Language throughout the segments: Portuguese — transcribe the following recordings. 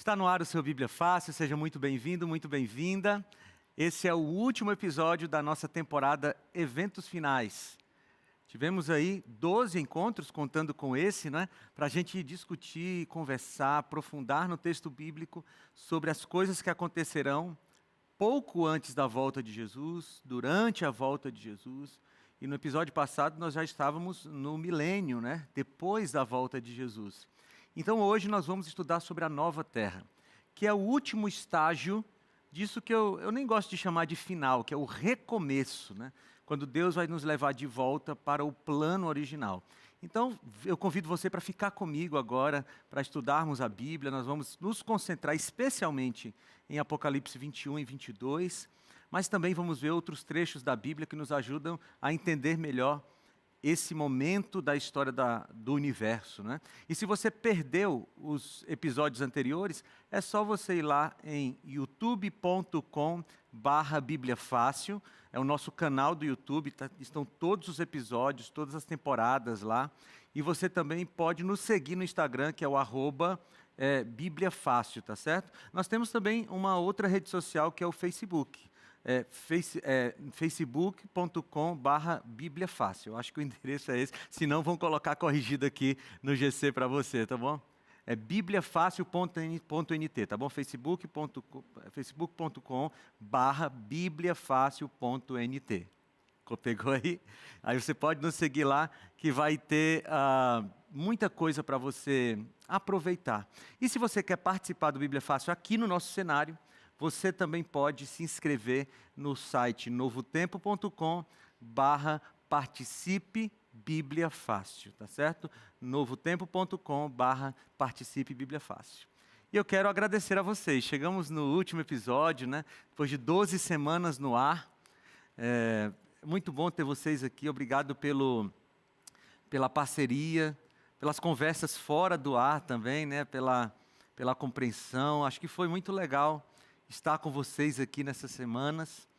Está no ar o seu Bíblia Fácil, seja muito bem-vindo, muito bem-vinda. Esse é o último episódio da nossa temporada Eventos Finais. Tivemos aí 12 encontros, contando com esse, né? Para a gente discutir, conversar, aprofundar no texto bíblico sobre as coisas que acontecerão pouco antes da volta de Jesus, durante a volta de Jesus. E no episódio passado nós já estávamos no milênio, né? Depois da volta de Jesus. Então hoje nós vamos estudar sobre a nova terra, que é o último estágio disso que eu nem gosto de chamar de final, que é o recomeço, né? Quando Deus vai nos levar de volta para o plano original. Então eu convido você para ficar comigo agora, para estudarmos a Bíblia. Nós vamos nos concentrar especialmente em Apocalipse 21 e 22, mas também vamos ver outros trechos da Bíblia que nos ajudam a entender melhor esse momento da história do universo, né? E se você perdeu os episódios anteriores, é só você ir lá em youtube.com/bibliafácil, é o nosso canal do YouTube, estão todos os episódios, todas as temporadas lá, e você também pode nos seguir no Instagram, que é o @Bíblia Fácil, tá certo? Nós temos também uma outra rede social, que é o Facebook. facebook.com/Bíblia Fácil. Eu acho que o endereço é esse, senão vão colocar corrigido aqui no GC para você, tá bom? É bibliafácil.nt, tá bom? facebook.com/bibliafácil.nt. Pegou aí? Aí você pode nos seguir lá, que vai ter muita coisa para você aproveitar. E se você quer participar do Bíblia Fácil aqui no nosso cenário, você também pode se inscrever no site novotempo.com/participe Bíblia Fácil, tá certo? novotempo.com/participe Bíblia Fácil. E eu quero agradecer a vocês. Chegamos no último episódio, né? Depois de 12 semanas no ar. É muito bom ter vocês aqui. Obrigado pela parceria, pelas conversas fora do ar também, né? Pela compreensão. Acho que foi muito legal estar com vocês aqui nessas semanas,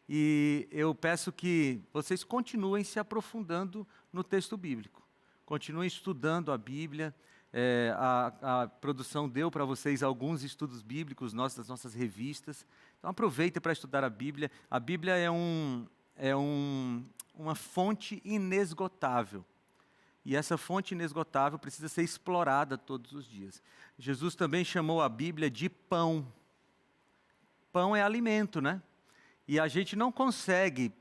e eu peço que vocês continuem se aprofundando no texto bíblico, continuem estudando a Bíblia. A produção deu para vocês alguns estudos bíblicos das nossas revistas, então aproveita para estudar a Bíblia. A Bíblia é uma fonte inesgotável, e essa fonte inesgotável precisa ser explorada todos os dias. Jesus também chamou a Bíblia de pão. Pão é alimento, né? E a gente não consegue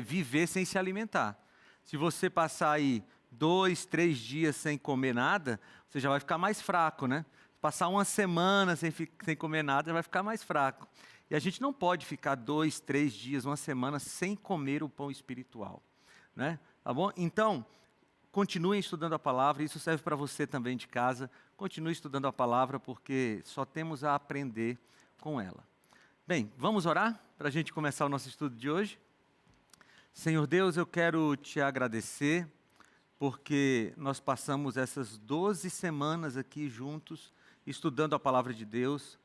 viver sem se alimentar. Se você passar aí 2, 3 dias sem comer nada, você já vai ficar mais fraco, né? Passar uma semana sem comer nada, vai ficar mais fraco. E a gente não pode ficar 2, 3 dias, uma semana sem comer o pão espiritual, né? Tá bom? Então, continuem estudando a palavra. Isso serve para você também de casa. Continue estudando a palavra, porque só temos a aprender com ela. Bem, vamos orar para a gente começar o nosso estudo de hoje? Senhor Deus, eu quero te agradecer, porque nós passamos essas 12 semanas aqui juntos, estudando a palavra de Deus,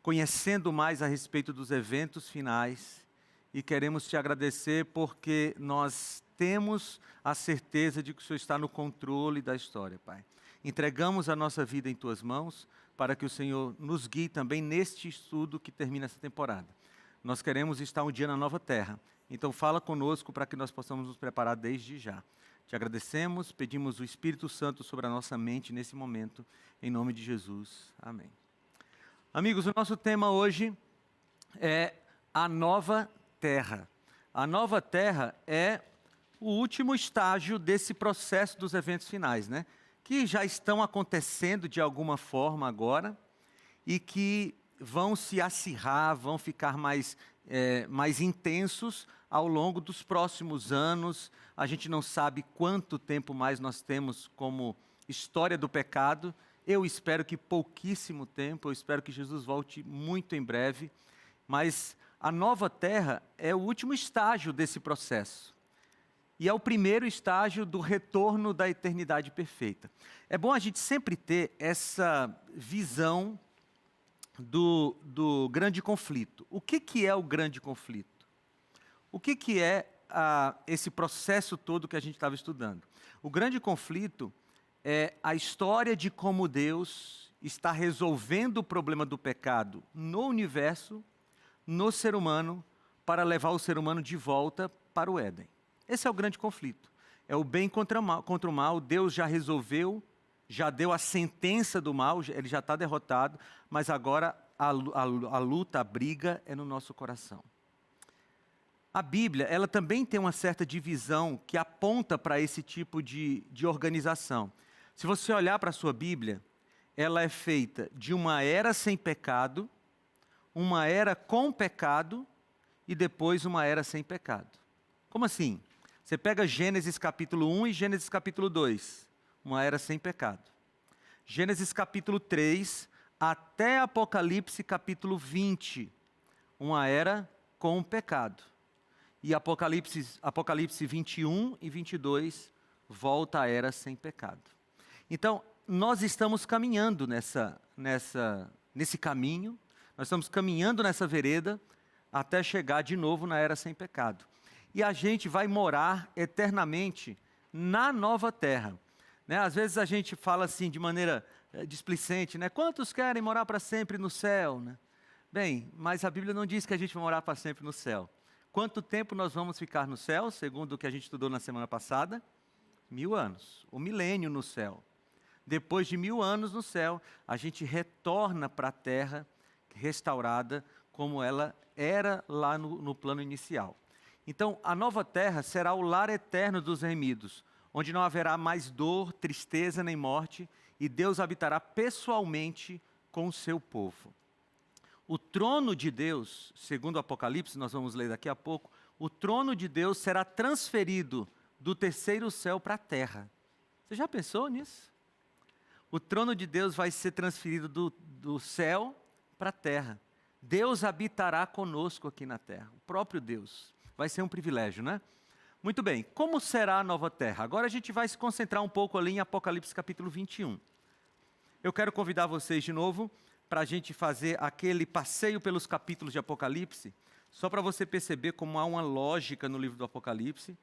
conhecendo mais a respeito dos eventos finais, e queremos te agradecer porque nós temos a certeza de que o Senhor está no controle da história, Pai. Entregamos a nossa vida em Tuas mãos, para que o Senhor nos guie também neste estudo que termina essa temporada. Nós queremos estar um dia na nova terra, então fala conosco para que nós possamos nos preparar desde já. Te agradecemos, pedimos o Espírito Santo sobre a nossa mente nesse momento, em nome de Jesus. Amém. Amigos, o nosso tema hoje é a nova terra. A nova terra é o último estágio desse processo dos eventos finais, né? Que já estão acontecendo de alguma forma agora, e que vão se acirrar, vão ficar mais intensos ao longo dos próximos anos. A gente não sabe quanto tempo mais nós temos como história do pecado. Eu espero que pouquíssimo tempo, eu espero que Jesus volte muito em breve, mas a nova terra é o último estágio desse processo. E é o primeiro estágio do retorno da eternidade perfeita. É bom a gente sempre ter essa visão do grande conflito. O que é o grande conflito? O que é esse processo todo que a gente estava estudando? O grande conflito é a história de como Deus está resolvendo o problema do pecado no universo, no ser humano, para levar o ser humano de volta para o Éden. Esse é o grande conflito. É o bem contra o mal. Deus já resolveu, já deu a sentença do mal, ele já está derrotado, mas agora a luta, a briga é no nosso coração. A Bíblia, ela também tem uma certa divisão que aponta para esse tipo de organização. Se você olhar para a sua Bíblia, ela é feita de uma era sem pecado, uma era com pecado e depois uma era sem pecado. Como assim? Você pega Gênesis capítulo 1 e Gênesis capítulo 2, uma era sem pecado. Gênesis capítulo 3 até Apocalipse capítulo 20, uma era com pecado. E Apocalipse 21 e 22, volta à era sem pecado. Então, nós estamos caminhando nesse caminho, nós estamos caminhando nessa vereda até chegar de novo na era sem pecado. E a gente vai morar eternamente na nova terra. Né? Às vezes a gente fala assim de maneira displicente, né? Quantos querem morar para sempre no céu? Né? Bem, mas a Bíblia não diz que a gente vai morar para sempre no céu. Quanto tempo nós vamos ficar no céu, segundo o que a gente estudou na semana passada? 1000 anos, o milênio no céu. Depois de 1000 anos no céu, a gente retorna para a terra restaurada como ela era lá no plano inicial. Então, a nova terra será o lar eterno dos remidos, onde não haverá mais dor, tristeza nem morte, e Deus habitará pessoalmente com o seu povo. O trono de Deus, segundo o Apocalipse, nós vamos ler daqui a pouco, o trono de Deus será transferido do terceiro céu para a terra. Você já pensou nisso? O trono de Deus vai ser transferido do céu para a terra. Deus habitará conosco aqui na terra, o próprio Deus. Vai ser um privilégio, né? Muito bem, como será a nova terra? Agora a gente vai se concentrar um pouco ali em Apocalipse capítulo 21. Eu quero convidar vocês de novo para a gente fazer aquele passeio pelos capítulos de Apocalipse, só para você perceber como há uma lógica no livro do Apocalipse.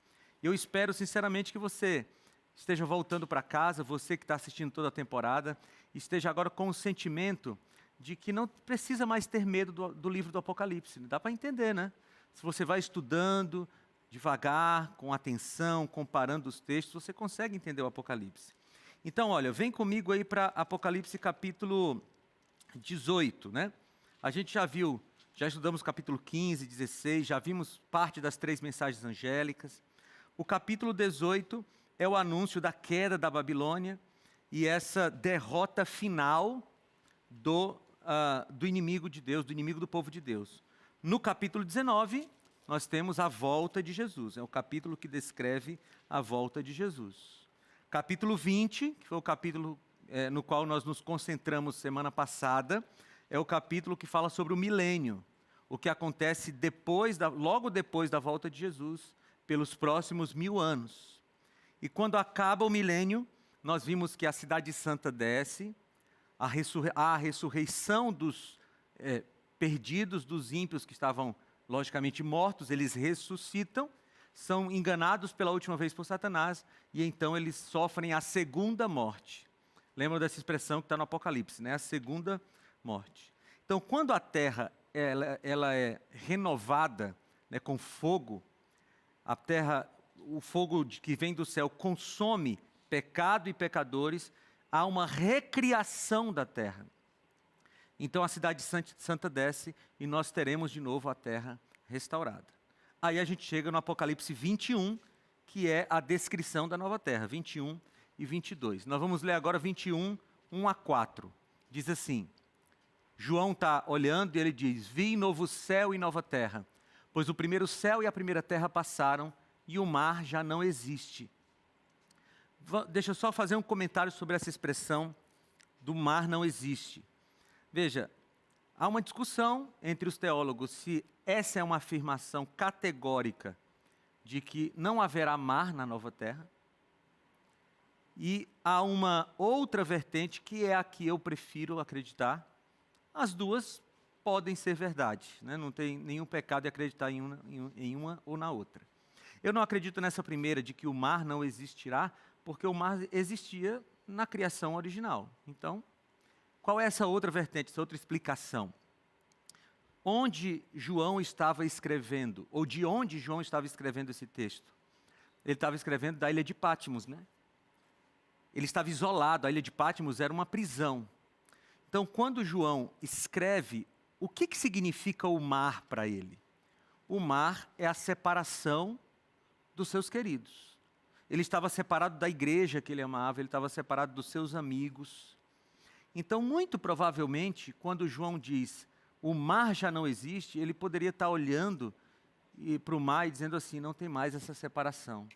Eu espero sinceramente que você esteja voltando para casa, você que está assistindo toda a temporada, esteja agora com o sentimento de que não precisa mais ter medo do livro do Apocalipse. Dá para entender, né? Se você vai estudando devagar, com atenção, comparando os textos, você consegue entender o Apocalipse. Então, olha, vem comigo aí para Apocalipse capítulo 18, né? A gente já viu, já estudamos capítulo 15, 16, já vimos parte das 3 mensagens angélicas. O capítulo 18 é o anúncio da queda da Babilônia e essa derrota final do inimigo de Deus, do inimigo do povo de Deus. No capítulo 19, nós temos a volta de Jesus. É o capítulo que descreve a volta de Jesus. Capítulo 20, que foi o capítulo no qual nós nos concentramos semana passada, é o capítulo que fala sobre o milênio, o que acontece logo depois da volta de Jesus, pelos próximos 1000 anos. E quando acaba o milênio, nós vimos que a cidade santa desce, a ressurreição dos perdidos, dos ímpios que estavam logicamente mortos, eles ressuscitam, são enganados pela última vez por Satanás, e então eles sofrem a segunda morte. Lembram dessa expressão que está no Apocalipse, né? A segunda morte. Então, quando a terra ela é renovada, né, com fogo, a terra, o fogo que vem do céu consome pecado e pecadores, há uma recriação da terra. Então a cidade santa desce e nós teremos de novo a terra restaurada. Aí a gente chega no Apocalipse 21, que é a descrição da nova terra, 21 e 22. Nós vamos ler agora 21, 1 a 4. Diz assim, João está olhando e ele diz, vi novo céu e nova terra, pois o primeiro céu e a primeira terra passaram e o mar já não existe. Deixa eu só fazer um comentário sobre essa expressão do mar não existe. Veja, há uma discussão entre os teólogos se essa é uma afirmação categórica de que não haverá mar na nova terra. E há uma outra vertente que é a que eu prefiro acreditar. As duas podem ser verdade, né? Não tem nenhum pecado em acreditar em uma ou na outra. Eu não acredito nessa primeira de que o mar não existirá, porque o mar existia na criação original. Então, Qual é essa outra vertente, essa outra explicação? Onde João estava escrevendo, ou de onde João estava escrevendo esse texto? Ele estava escrevendo da ilha de Patmos, né? Ele estava isolado, a ilha de Patmos era uma prisão. Então, quando João escreve, o que significa o mar para ele? O mar é a separação dos seus queridos. Ele estava separado da igreja que ele amava, ele estava separado dos seus amigos. Então, muito provavelmente, quando João diz, o mar já não existe, ele poderia estar olhando para o mar e dizendo assim, não tem mais essa separação,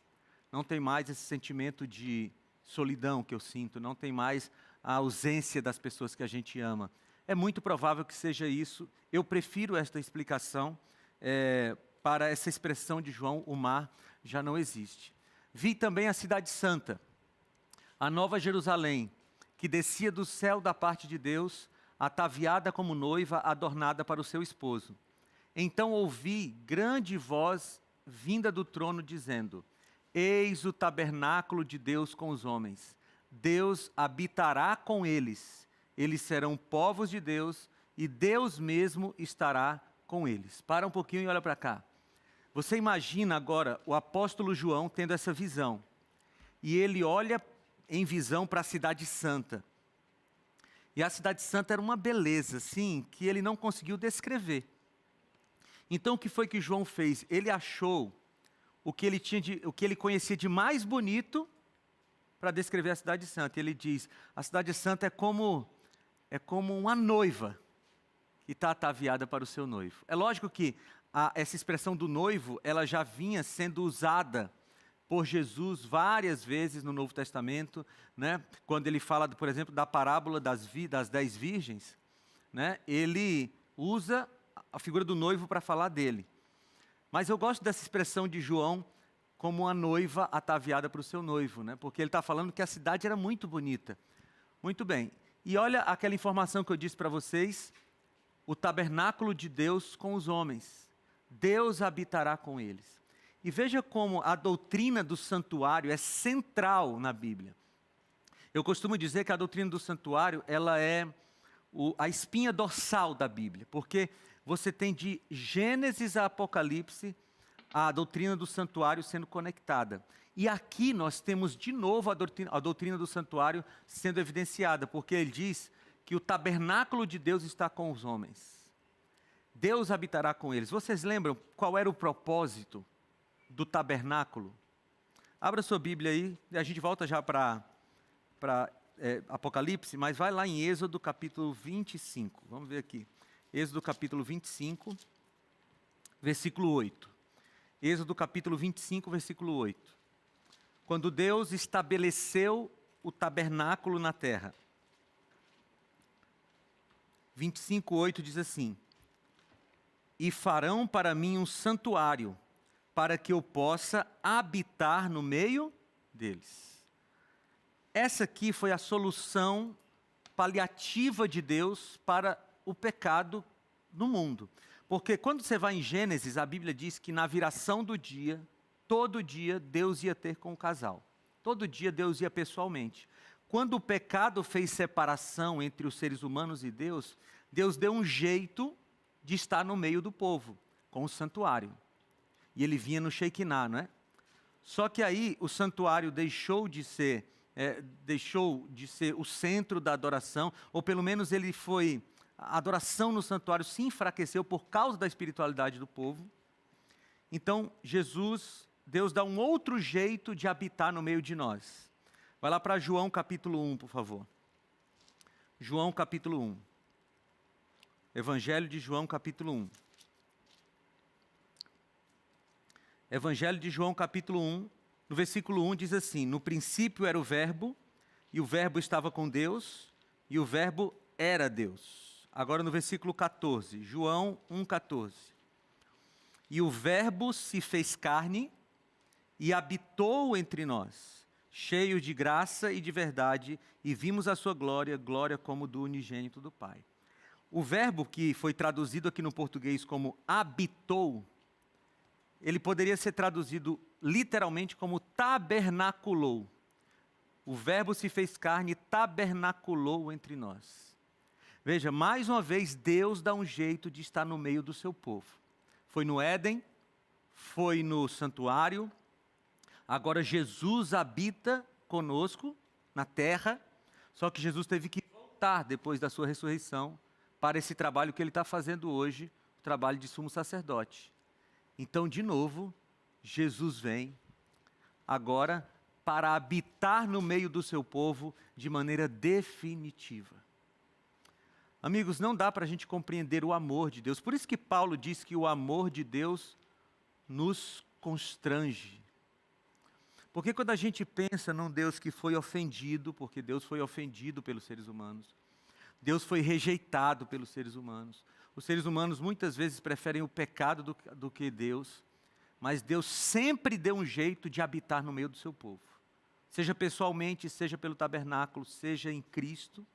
não tem mais esse sentimento de solidão que eu sinto, não tem mais a ausência das pessoas que a gente ama. É muito provável que seja isso. Eu prefiro esta explicação para essa expressão de João, o mar já não existe. Vi também a cidade santa, a nova Jerusalém, que descia do céu da parte de Deus, ataviada como noiva, adornada para o seu esposo. Então ouvi grande voz vinda do trono dizendo, eis o tabernáculo de Deus com os homens. Deus habitará com eles. Eles serão povos de Deus e Deus mesmo estará com eles. Para um pouquinho e olha para cá. Você imagina agora o apóstolo João tendo essa visão. E ele olha em visão para a cidade santa. E a cidade santa era uma beleza, assim, que ele não conseguiu descrever. Então o que foi que João fez? Ele achou o que ele conhecia de mais bonito para descrever a cidade santa. Ele diz, a cidade santa é como uma noiva que está ataviada para o seu noivo. É lógico que essa expressão do noivo, ela já vinha sendo usada por Jesus várias vezes no Novo Testamento, né? Quando ele fala, por exemplo, da parábola das 10 virgens, né? Ele usa a figura do noivo para falar dele. Mas eu gosto dessa expressão de João como uma noiva ataviada para o seu noivo, né? Porque ele está falando que a cidade era muito bonita. Muito bem. E olha aquela informação que eu disse para vocês, o tabernáculo de Deus com os homens. Deus habitará com eles. E veja como a doutrina do santuário é central na Bíblia. Eu costumo dizer que a doutrina do santuário, ela é a espinha dorsal da Bíblia, porque você tem de Gênesis a Apocalipse a doutrina do santuário sendo conectada. E aqui nós temos de novo a doutrina do santuário sendo evidenciada, porque ele diz que o tabernáculo de Deus está com os homens. Deus habitará com eles. Vocês lembram qual era o propósito do tabernáculo? Abra sua Bíblia aí, a gente volta já para Apocalipse, mas vai lá em Êxodo capítulo 25. Vamos ver aqui. Êxodo capítulo 25, versículo 8. Êxodo capítulo 25, versículo 8. Quando Deus estabeleceu o tabernáculo na terra. 25, 8 diz assim, e farão para mim um santuário, para que eu possa habitar no meio deles. Essa aqui foi a solução paliativa de Deus para o pecado no mundo. Porque quando você vai em Gênesis, a Bíblia diz que na viração do dia, todo dia Deus ia ter com o casal. Todo dia Deus ia pessoalmente. Quando o pecado fez separação entre os seres humanos e Deus, Deus deu um jeito de estar no meio do povo, com o santuário. E ele vinha no Shekinah, não é? Só que aí o santuário deixou de ser o centro da adoração, ou pelo menos a adoração no santuário se enfraqueceu por causa da espiritualidade do povo. Então, Deus dá um outro jeito de habitar no meio de nós. Vai lá para João capítulo 1, por favor. João capítulo 1. Evangelho de João capítulo 1. Evangelho de João capítulo 1, no versículo 1 diz assim, no princípio era o verbo, e o verbo estava com Deus, e o verbo era Deus. Agora no versículo 14, João 1,14. E o verbo se fez carne e habitou entre nós, cheio de graça e de verdade, e vimos a sua glória, glória como do unigênito do Pai. O verbo que foi traduzido aqui no português como habitou, ele poderia ser traduzido literalmente como tabernaculou. O verbo se fez carne e tabernaculou entre nós. Veja, mais uma vez, Deus dá um jeito de estar no meio do seu povo. Foi no Éden, foi no santuário, agora Jesus habita conosco na terra, só que Jesus teve que voltar depois da sua ressurreição para esse trabalho que ele está fazendo hoje, o trabalho de sumo sacerdote. Então, de novo, Jesus vem agora para habitar no meio do seu povo de maneira definitiva. Amigos, não dá para a gente compreender o amor de Deus. Por isso que Paulo diz que o amor de Deus nos constrange. Porque quando a gente pensa num Deus que foi ofendido, porque Deus foi ofendido pelos seres humanos, Deus foi rejeitado pelos seres humanos. Os seres humanos muitas vezes preferem o pecado do que Deus, mas Deus sempre deu um jeito de habitar no meio do seu povo. Seja pessoalmente, seja pelo tabernáculo, seja em Cristo,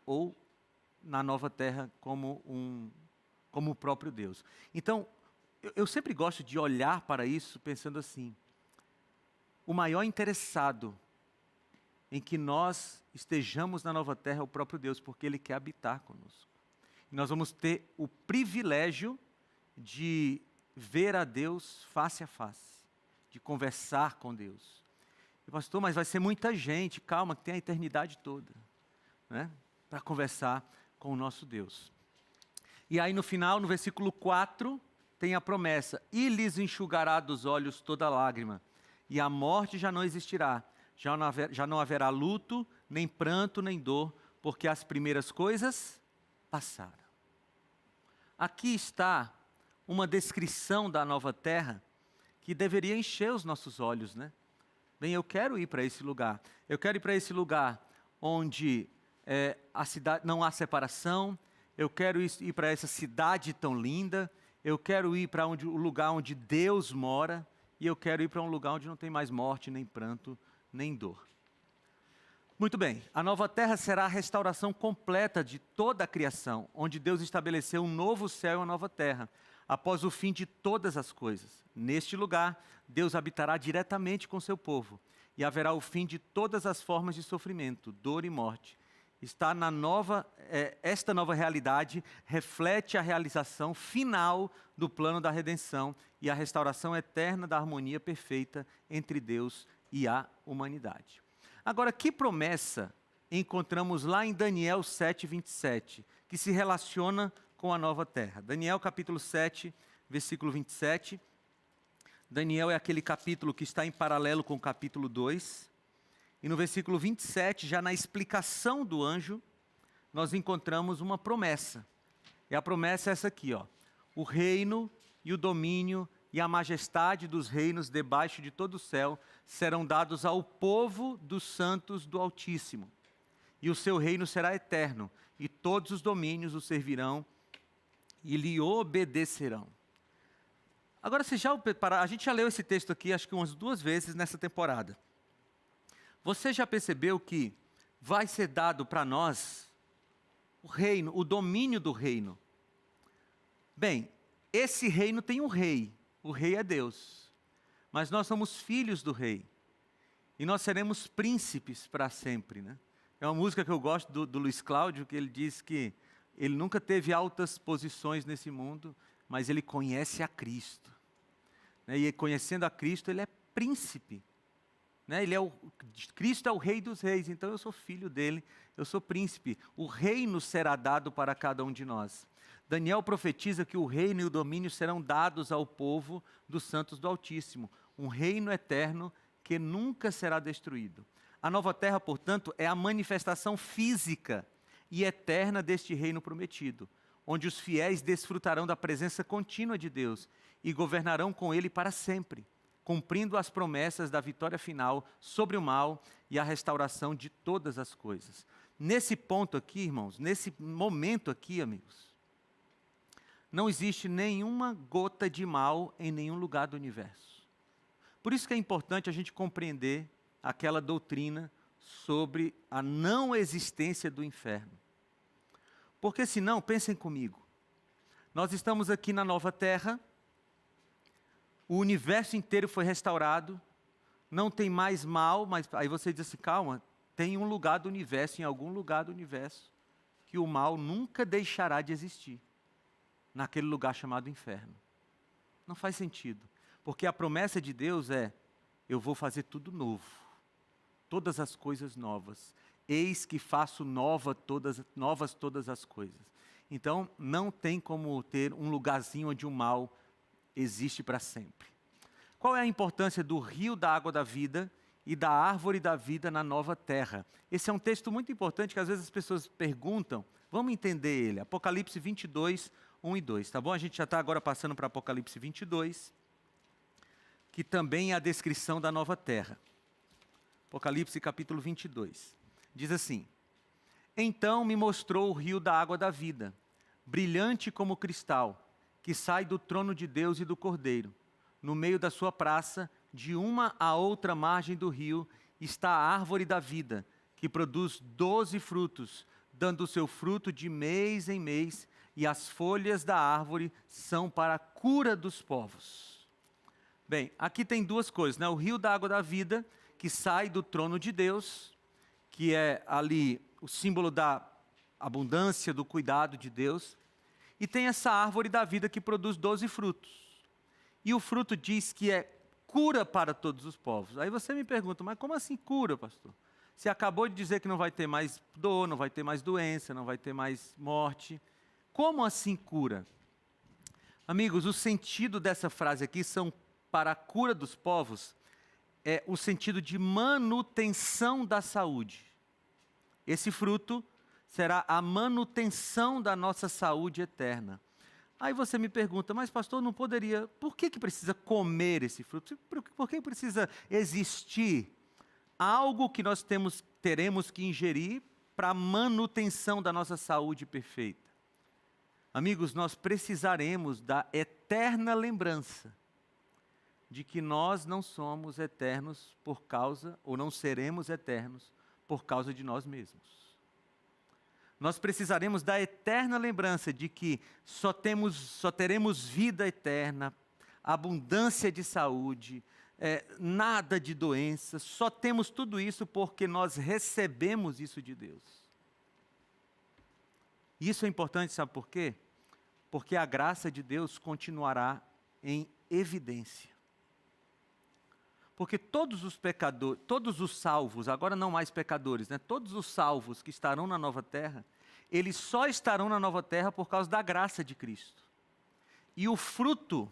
ou na nova terra como o próprio Deus. Então, eu sempre gosto de olhar para isso pensando assim, o maior interessado em que nós estejamos na nova terra é o próprio Deus, porque Ele quer habitar conosco. E nós vamos ter o privilégio de ver a Deus face a face, de conversar com Deus. E, pastor, mas vai ser muita gente, calma, que tem a eternidade toda, né, para conversar com o nosso Deus. E aí no final, no versículo 4, tem a promessa, e lhes enxugará dos olhos toda lágrima, e a morte já não existirá, já não haverá luto, nem pranto, nem dor, porque as primeiras coisas passaram. Aqui está uma descrição da nova terra que deveria encher os nossos olhos, né? Bem, eu quero ir para esse lugar. Eu quero ir para esse lugar onde a cidade não há separação. Eu quero ir para essa cidade tão linda. Eu quero ir para o lugar onde Deus mora. E eu quero ir para um lugar onde não tem mais morte, nem pranto, nem dor. Muito bem, a nova terra será a restauração completa de toda a criação, onde Deus estabeleceu um novo céu e uma nova terra, após o fim de todas as coisas. Neste lugar, Deus habitará diretamente com seu povo, e haverá o fim de todas as formas de sofrimento, dor e morte. Esta nova realidade reflete a realização final do plano da redenção e a restauração eterna da harmonia perfeita entre Deus e a humanidade. Agora, que promessa encontramos lá em Daniel 7:27, que se relaciona com a nova terra? Daniel capítulo 7, versículo 27. Daniel é aquele capítulo que está em paralelo com o capítulo 2. E no versículo 27, já na explicação do anjo, nós encontramos uma promessa. E a promessa é essa aqui, ó. O reino e o domínio e a majestade dos reinos debaixo de todo o céu serão dados ao povo dos santos do Altíssimo. E o seu reino será eterno, e todos os domínios o servirão e lhe obedecerão. Agora, a gente já leu esse texto aqui, acho que umas 2 vezes nessa temporada. Você já percebeu que vai ser dado para nós o reino, o domínio do reino? Bem, esse reino tem um rei, o rei é Deus, mas nós somos filhos do rei, e nós seremos príncipes para sempre, né? É uma música que eu gosto do Luiz Cláudio, que ele diz que ele nunca teve altas posições nesse mundo, mas ele conhece a Cristo, né? E conhecendo a Cristo, ele é príncipe. Né? Cristo é o rei dos reis, então eu sou filho dele, eu sou príncipe. O reino será dado para cada um de nós. Daniel profetiza que o reino e o domínio serão dados ao povo dos santos do Altíssimo. Um reino eterno que nunca será destruído. A nova terra, portanto, é a manifestação física e eterna deste reino prometido, onde os fiéis desfrutarão da presença contínua de Deus e governarão com ele para sempre, cumprindo as promessas da vitória final sobre o mal e a restauração de todas as coisas. Nesse ponto aqui, irmãos, nesse momento aqui, amigos, não existe nenhuma gota de mal em nenhum lugar do universo. Por isso que é importante a gente compreender aquela doutrina sobre a não existência do inferno. Porque senão, pensem comigo, nós estamos aqui na nova terra, o universo inteiro foi restaurado, não tem mais mal, mas aí você diz assim, calma, tem um lugar do universo, em algum lugar do universo, que que o mal nunca deixará de existir naquele lugar chamado inferno. Não faz sentido, porque a promessa de Deus é: eu vou fazer tudo novo, todas as coisas novas. Eis que faço novas todas as coisas. Então, não tem como ter um lugarzinho onde o mal existe para sempre. Qual é a importância do rio da água da vida e da árvore da vida na nova terra? Esse é um texto muito importante que às vezes as pessoas perguntam. Vamos entender ele. Apocalipse 22, 1 e 2, tá bom? A gente já está agora passando para Apocalipse 22, que também é a descrição da nova terra. Apocalipse capítulo 22. Diz assim: então me mostrou o rio da água da vida, brilhante como cristal, que sai do trono de Deus e do Cordeiro. No meio da sua praça, de uma a outra margem do rio, está a árvore da vida, que produz 12 frutos, dando o seu fruto de mês em mês, e as folhas da árvore são para a cura dos povos. Bem, aqui tem duas coisas, né? O rio da água da vida, que sai do trono de Deus, que é ali o símbolo da abundância, do cuidado de Deus. E tem essa árvore da vida que produz 12 frutos. E o fruto diz que é cura para todos os povos. Aí você me pergunta, mas como assim cura, pastor? Você acabou de dizer que não vai ter mais dor, não vai ter mais doença, não vai ter mais morte. Como assim cura? Amigos, o sentido dessa frase aqui são para a cura dos povos, é o sentido de manutenção da saúde. Esse fruto será a manutenção da nossa saúde eterna. Aí você me pergunta, mas pastor, não poderia, por que precisa comer esse fruto? Por que precisa existir algo que nós teremos que ingerir para a manutenção da nossa saúde perfeita? Amigos, nós precisaremos da eterna lembrança de que nós não somos eternos por causa, ou não seremos eternos por causa de nós mesmos. Nós precisaremos da eterna lembrança de que só teremos vida eterna, abundância de saúde, nada de doença, só temos tudo isso porque nós recebemos isso de Deus. Isso é importante, sabe por quê? Porque a graça de Deus continuará em evidência. Porque todos os pecadores, todos os salvos, agora não mais pecadores, né? Todos os salvos que estarão na nova terra, eles só estarão na nova terra por causa da graça de Cristo. E o fruto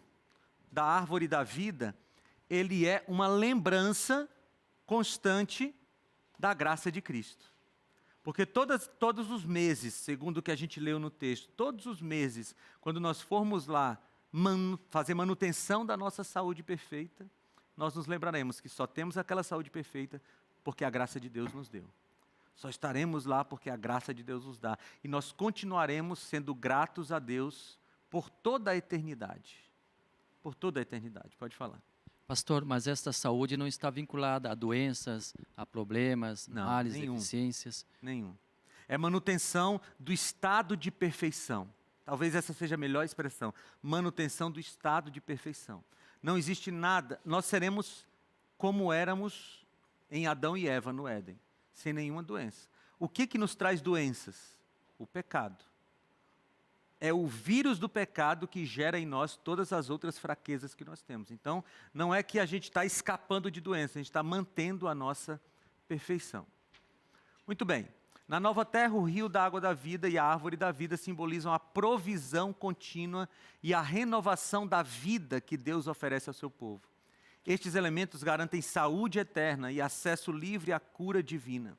da árvore da vida, ele é uma lembrança constante da graça de Cristo. Porque todos os meses, segundo o que a gente leu no texto, todos os meses, quando nós formos lá fazer manutenção da nossa saúde perfeita, nós nos lembraremos que só temos aquela saúde perfeita porque a graça de Deus nos deu. Só estaremos lá porque a graça de Deus nos dá. E nós continuaremos sendo gratos a Deus por toda a eternidade. Por toda a eternidade. Pode falar. Pastor, mas esta saúde não está vinculada a doenças, a problemas, males, deficiências? Nenhum. É manutenção do estado de perfeição. Talvez essa seja a melhor expressão. Manutenção do estado de perfeição. Não existe nada, nós seremos como éramos em Adão e Eva no Éden, sem nenhuma doença. O que nos traz doenças? O pecado. É o vírus do pecado que gera em nós todas as outras fraquezas que nós temos. Então, não é que a gente está escapando de doença, a gente está mantendo a nossa perfeição. Muito bem. Na nova terra, o rio da água da vida e a árvore da vida simbolizam a provisão contínua e a renovação da vida que Deus oferece ao seu povo. Estes elementos garantem saúde eterna e acesso livre à cura divina,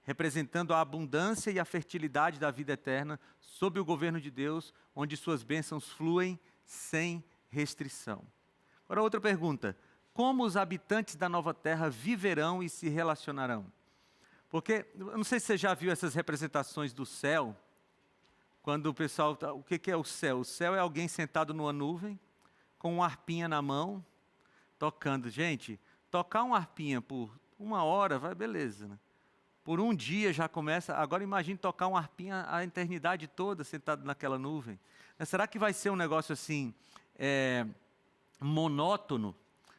representando a abundância e a fertilidade da vida eterna sob o governo de Deus, onde suas bênçãos fluem sem restrição. Agora, outra pergunta: como os habitantes da nova terra viverão e se relacionarão? Porque, eu não sei se você já viu essas representações do céu, quando o pessoal, o que é o céu? O céu é alguém sentado numa nuvem, com uma harpinha na mão, tocando. Gente, tocar uma harpinha por 1 hora, vai beleza, né? Por um dia já começa, agora imagine tocar uma harpinha a eternidade toda, sentado naquela nuvem. Será que vai ser um negócio assim, monótono?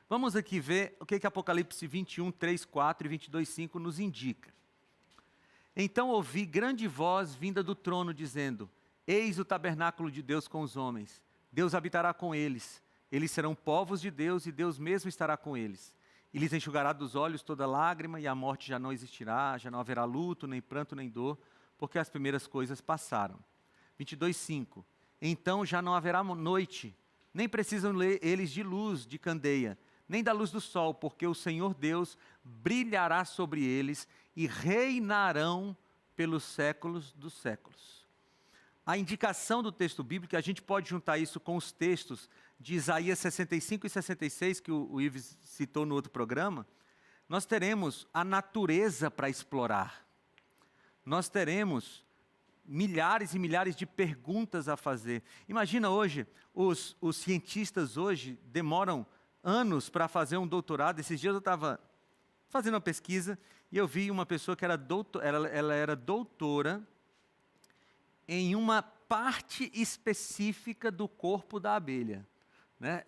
Vamos aqui ver o que Apocalipse 21, 3, 4 e 22, 5 nos indica. Então ouvi grande voz vinda do trono, dizendo: Eis o tabernáculo de Deus com os homens. Deus habitará com eles. Eles serão povos de Deus, e Deus mesmo estará com eles. E lhes enxugará dos olhos toda lágrima, e a morte já não existirá, já não haverá luto, nem pranto, nem dor, porque as primeiras coisas passaram. 22:5. Então já não haverá noite, nem precisam eles de luz de candeia, nem da luz do sol, porque o Senhor Deus brilhará sobre eles e reinarão pelos séculos dos séculos. A indicação do texto bíblico, a gente pode juntar isso com os textos de Isaías 65 e 66, que o Ives citou no outro programa. Nós teremos a natureza para explorar. Nós teremos milhares e milhares de perguntas a fazer. Imagina hoje, os cientistas hoje demoram anos para fazer um doutorado. Esses dias eu estava fazendo uma pesquisa e eu vi uma pessoa que era ela era doutora em uma parte específica do corpo da abelha, né?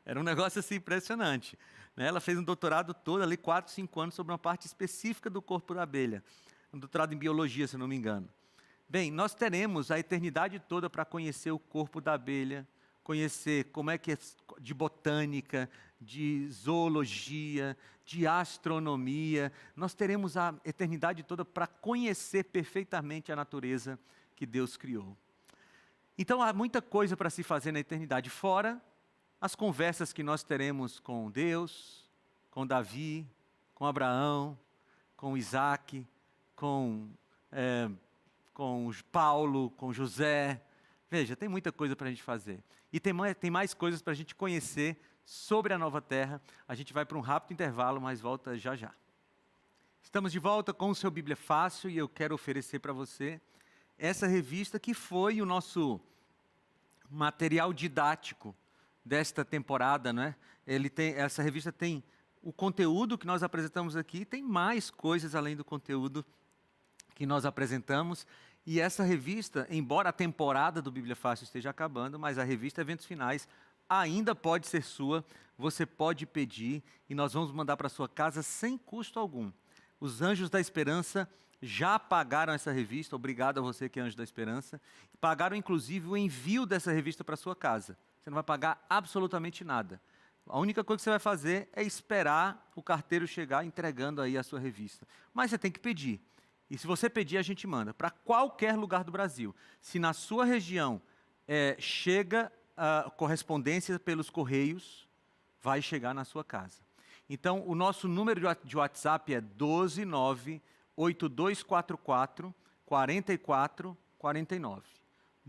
Era um negócio assim impressionante, né? Ela fez um doutorado todo ali, 4, 5 anos, sobre uma parte específica do corpo da abelha. Um doutorado em biologia, se não me engano. Bem, nós teremos a eternidade toda para conhecer o corpo da abelha, conhecer como é que é de botânica, de zoologia, de astronomia. Nós teremos a eternidade toda para conhecer perfeitamente a natureza que Deus criou. Então há muita coisa para se fazer na eternidade, fora as conversas que nós teremos com Deus, com Davi, com Abraão, com Isaac, com Paulo, com José. Veja, tem muita coisa para a gente fazer. E tem mais coisas para a gente conhecer sobre a nova terra. A gente vai para um rápido intervalo, mas volta já já. Estamos de volta com o seu Bíblia Fácil e eu quero oferecer para você essa revista que foi o nosso material didático desta temporada, não é? Essa revista tem o conteúdo que nós apresentamos aqui, tem mais coisas além do conteúdo que nós apresentamos. E essa revista, embora a temporada do Bíblia Fácil esteja acabando, mas a revista Eventos Finais ainda pode ser sua, você pode pedir e nós vamos mandar para sua casa sem custo algum. Os Anjos da Esperança já pagaram essa revista, obrigado a você que é Anjo da Esperança, pagaram inclusive o envio dessa revista para sua casa. Você não vai pagar absolutamente nada. A única coisa que você vai fazer é esperar o carteiro chegar entregando aí a sua revista. Mas você tem que pedir. E se você pedir, a gente manda para qualquer lugar do Brasil. Se na sua região chega a correspondência pelos correios, vai chegar na sua casa. Então, o nosso número de WhatsApp é 1298244 4449.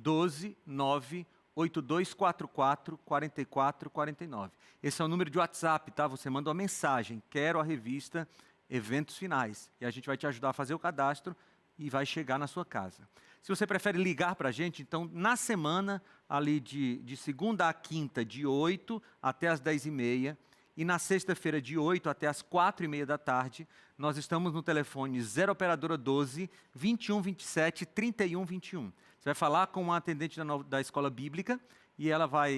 1298244 4449. Esse é o número de WhatsApp, tá? Você manda uma mensagem, quero a revista Eventos Finais. E a gente vai te ajudar a fazer o cadastro e vai chegar na sua casa. Se você prefere ligar para a gente, então, na semana, ali de segunda a quinta, de 8 até as 10h30, e na sexta-feira, de 8 até as 4h30 da tarde, nós estamos no telefone 0 operadora 12 21 27 31 21. Você vai falar com uma atendente da escola bíblica e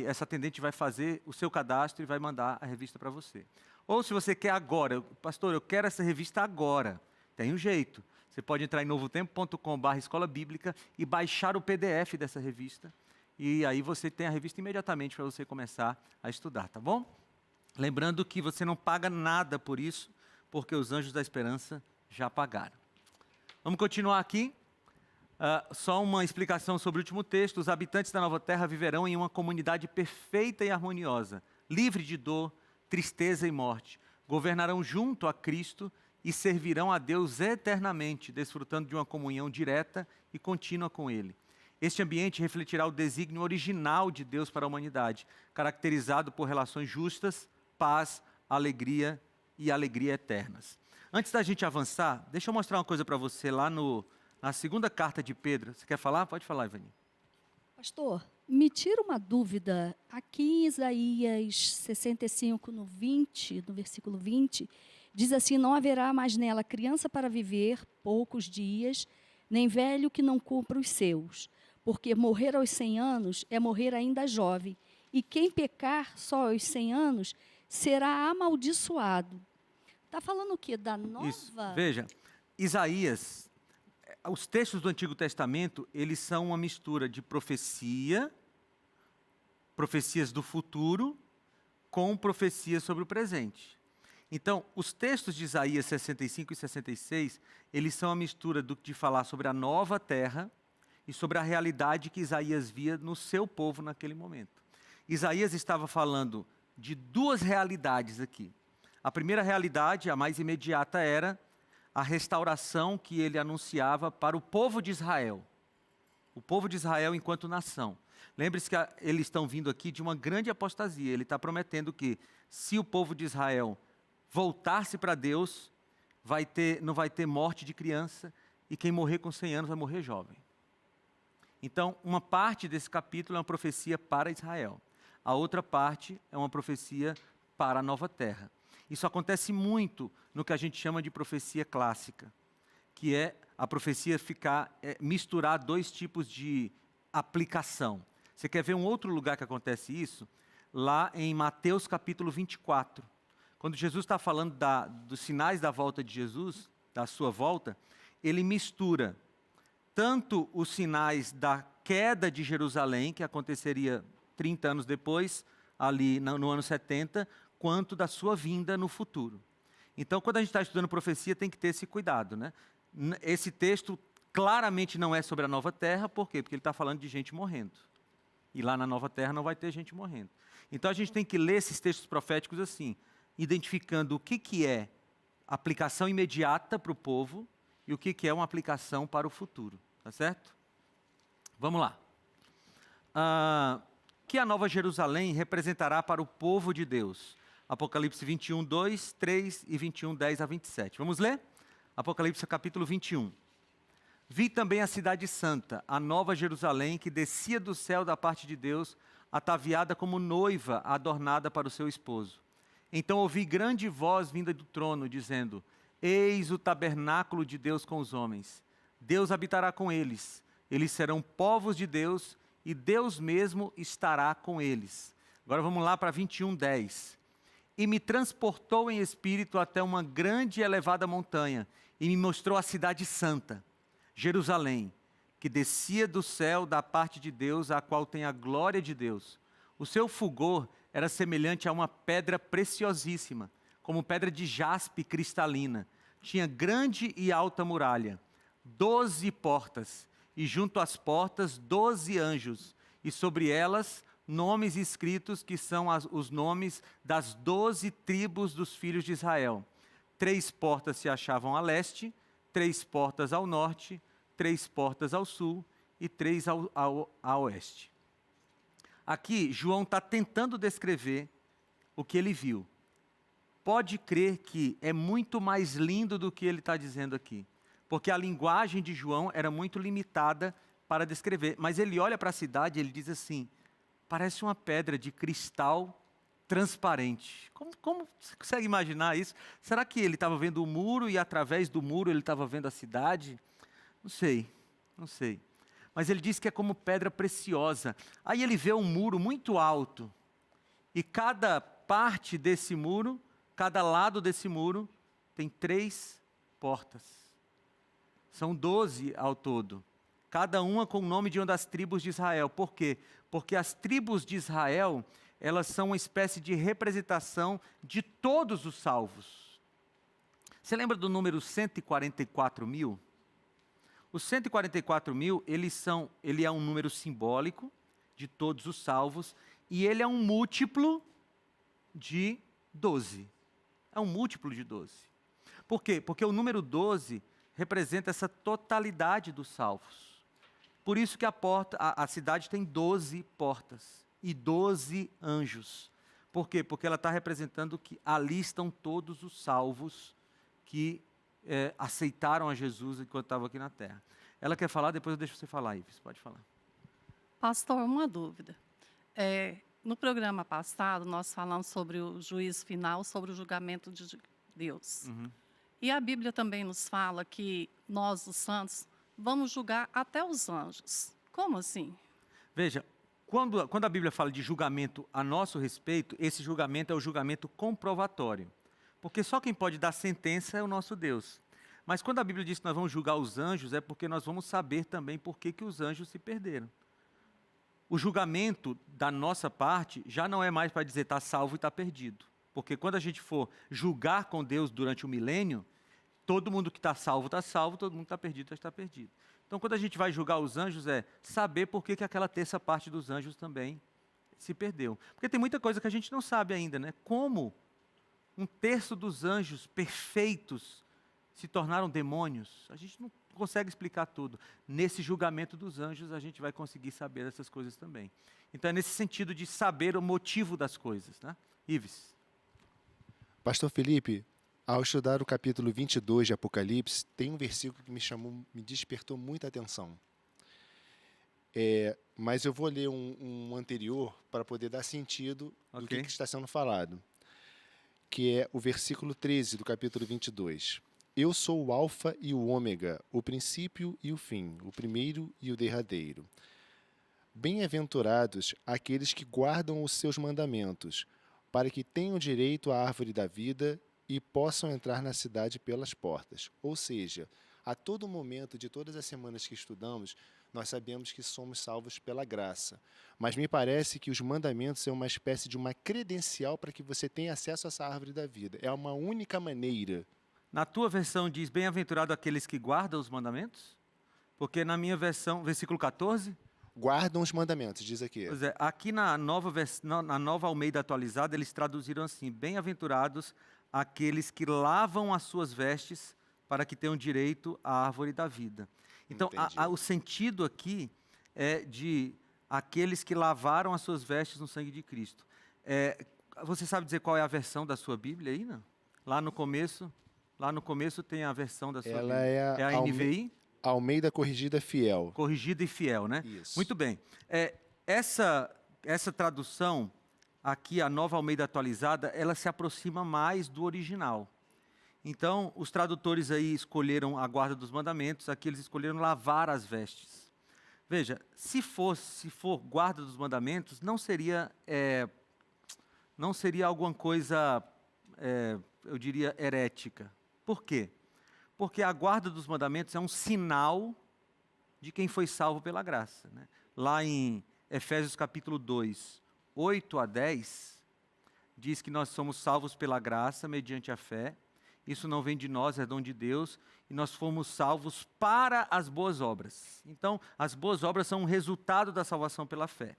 essa atendente vai fazer o seu cadastro e vai mandar a revista para você. Ou se você quer agora, pastor, eu quero essa revista agora, tem um jeito. Você pode entrar em novotempo.com/escola bíblica e baixar o PDF dessa revista. E aí você tem a revista imediatamente para você começar a estudar, tá bom? Lembrando que você não paga nada por isso, porque os Anjos da Esperança já pagaram. Vamos continuar aqui. Só uma explicação sobre o último texto. Os habitantes da Nova Terra viverão em uma comunidade perfeita e harmoniosa, livre de dor, tristeza e morte. Governarão junto a Cristo e servirão a Deus eternamente, desfrutando de uma comunhão direta e contínua com Ele. Este ambiente refletirá o desígnio original de Deus para a humanidade, caracterizado por relações justas, paz, alegria e alegria eternas. Antes da gente avançar, deixa eu mostrar uma coisa para você lá na segunda carta de Pedro. Você quer falar? Pode falar, Ivani. Pastor, me tira uma dúvida. Aqui em Isaías 65, no versículo 20, diz assim: não haverá mais nela criança para viver poucos dias, nem velho que não cumpra os seus. Porque morrer aos 100 anos é morrer ainda jovem, e quem pecar só aos 100 anos será amaldiçoado. Está falando o quê? Da nova... Isso. Veja, Isaías, os textos do Antigo Testamento, eles são uma mistura de profecias do futuro, com profecias sobre o presente. Então, os textos de Isaías 65 e 66, eles são a mistura de falar sobre a nova terra e sobre a realidade que Isaías via no seu povo naquele momento. Isaías estava falando de duas realidades aqui. A primeira realidade, a mais imediata, era a restauração que ele anunciava para o povo de Israel. O povo de Israel enquanto nação. Lembre-se que eles estão vindo aqui de uma grande apostasia. Ele está prometendo que, se o povo de Israel voltar-se para Deus, não vai ter morte de criança, e quem morrer com 100 anos vai morrer jovem. Então, uma parte desse capítulo é uma profecia para Israel. A outra parte é uma profecia para a nova terra. Isso acontece muito no que a gente chama de profecia clássica, que é a profecia misturar dois tipos de aplicação. Você quer ver um outro lugar que acontece isso? Lá em Mateus capítulo 24. Quando Jesus está falando dos sinais da volta de Jesus, da sua volta, ele mistura tanto os sinais da queda de Jerusalém, que aconteceria 30 anos depois, ali no ano 70, quanto da sua vinda no futuro. Então, quando a gente está estudando profecia, tem que ter esse cuidado, né? Esse texto claramente não é sobre a nova terra, por quê? Porque ele está falando de gente morrendo. E lá na nova terra não vai ter gente morrendo. Então, a gente tem que ler esses textos proféticos assim, identificando o que é aplicação imediata para o povo e o que é uma aplicação para o futuro. Tá certo? Vamos lá. Que a Nova Jerusalém representará para o povo de Deus. Apocalipse 21, 2, 3 e 21, 10 a 27. Vamos ler? Apocalipse capítulo 21. Vi também a cidade santa, a Nova Jerusalém, que descia do céu da parte de Deus, ataviada como noiva adornada para o seu esposo. Então ouvi grande voz vinda do trono, dizendo: Eis o tabernáculo de Deus com os homens. Deus habitará com eles. Eles serão povos de Deus, e Deus mesmo estará com eles. Agora vamos lá para 21, 10. E me transportou em espírito até uma grande e elevada montanha, e me mostrou a cidade santa, Jerusalém, que descia do céu da parte de Deus, a qual tem a glória de Deus. O seu fulgor era semelhante a uma pedra preciosíssima, como pedra de jaspe cristalina. Tinha grande e alta muralha, 12 portas, e junto às portas 12 anjos, e sobre elas nomes escritos que são os nomes das 12 tribos dos filhos de Israel. 3 portas se achavam a leste, 3 portas ao norte, 3 portas ao sul e 3 a oeste. Aqui, João está tentando descrever o que ele viu. Pode crer que é muito mais lindo do que ele está dizendo aqui, porque a linguagem de João era muito limitada para descrever. Mas ele olha para a cidade e ele diz assim: parece uma pedra de cristal transparente. Como você consegue imaginar isso? Será que ele estava vendo o muro e através do muro ele estava vendo a cidade? Não sei. Mas ele diz que é como pedra preciosa. Aí ele vê um muro muito alto. E cada parte desse muro, cada lado desse muro, tem 3 portas. São 12 ao todo. Cada uma com o nome de uma das tribos de Israel. Por quê? Porque as tribos de Israel, elas são uma espécie de representação de todos os salvos. Você lembra do número 144 mil? Os 144 mil, ele é um número simbólico de todos os salvos, e ele é um múltiplo de 12. É um múltiplo de 12. Por quê? Porque o número 12 representa essa totalidade dos salvos. Por isso que a cidade tem 12 portas e 12 anjos. Por quê? Porque ela está representando que ali estão todos os salvos que aceitaram a Jesus enquanto estavam aqui na terra. Ela quer falar, depois eu deixo você falar, Ives, pode falar. Pastor, uma dúvida. No programa passado, nós falamos sobre o juízo final, sobre o julgamento de Deus. Uhum. E a Bíblia também nos fala que nós, os santos, vamos julgar até os anjos. Como assim? Veja, quando a Bíblia fala de julgamento a nosso respeito, esse julgamento é o julgamento comprovatório. Porque só quem pode dar sentença é o nosso Deus. Mas quando a Bíblia diz que nós vamos julgar os anjos, é porque nós vamos saber também por que os anjos se perderam. O julgamento da nossa parte já não é mais para dizer está salvo e está perdido. Porque quando a gente for julgar com Deus durante o milênio, todo mundo que está salvo, todo mundo que está perdido, está perdido. Então, quando a gente vai julgar os anjos, é saber por que aquela terça parte dos anjos também se perdeu. Porque tem muita coisa que a gente não sabe ainda, né? Como um terço dos anjos perfeitos se tornaram demônios. A gente não consegue explicar tudo. Nesse julgamento dos anjos, a gente vai conseguir saber essas coisas também. Então, é nesse sentido de saber o motivo das coisas, né? Ives. Pastor Felipe, ao estudar o capítulo 22 de Apocalipse, tem um versículo que me despertou muita atenção. Mas eu vou ler um anterior para poder dar sentido do que está sendo falado, que é o versículo 13 do capítulo 22. Eu sou o Alfa e o Ômega, o princípio e o fim, o primeiro e o derradeiro. Bem-aventurados aqueles que guardam os seus mandamentos, para que tenham direito à árvore da vida e possam entrar na cidade pelas portas. Ou seja, a todo momento de todas as semanas que estudamos, nós sabemos que somos salvos pela graça. Mas me parece que os mandamentos são uma espécie de uma credencial para que você tenha acesso a essa árvore da vida. É uma única maneira. Na tua versão diz, bem-aventurado aqueles que guardam os mandamentos? Porque na minha versão, versículo 14... Guardam os mandamentos, diz aqui. Pois é, aqui na nova Almeida atualizada, eles traduziram assim, bem-aventurados aqueles que lavam as suas vestes para que tenham direito à árvore da vida. Então, o sentido aqui é de aqueles que lavaram as suas vestes no sangue de Cristo. Você sabe dizer qual é a versão da sua Bíblia aí, não? Lá no começo tem a versão da sua Bíblia. É a NVI? Almeida Corrigida Fiel. Corrigida e Fiel, né? Isso. Muito bem. Essa tradução, aqui, a Nova Almeida Atualizada, ela se aproxima mais do original. Então, os tradutores aí escolheram a guarda dos mandamentos, aqui eles escolheram lavar as vestes. Veja, se for guarda dos mandamentos, não seria alguma coisa, eu diria, herética. Por quê? Porque a guarda dos mandamentos é um sinal de quem foi salvo pela graça, né? Lá em Efésios capítulo 2, 8 a 10, diz que nós somos salvos pela graça, mediante a fé. Isso não vem de nós, é dom de Deus, e nós fomos salvos para as boas obras. Então, as boas obras são um resultado da salvação pela fé.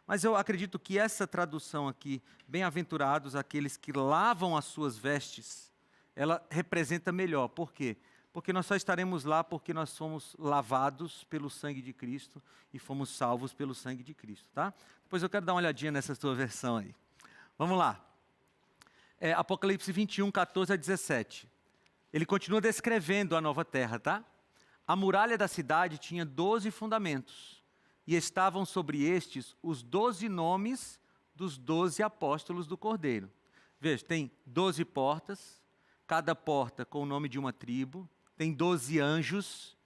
Mas eu acredito que essa tradução aqui, bem-aventurados aqueles que lavam as suas vestes, ela representa melhor. Por quê? Porque nós só estaremos lá porque nós somos lavados pelo sangue de Cristo e fomos salvos pelo sangue de Cristo, tá? Depois eu quero dar uma olhadinha nessa sua versão aí. Vamos lá. Apocalipse 21, 14 a 17. Ele continua descrevendo a nova terra, tá? A muralha da cidade tinha 12 fundamentos e estavam sobre estes os 12 nomes dos 12 apóstolos do Cordeiro. Veja, tem 12 portas, cada porta com o nome de uma tribo, tem 12 anjos,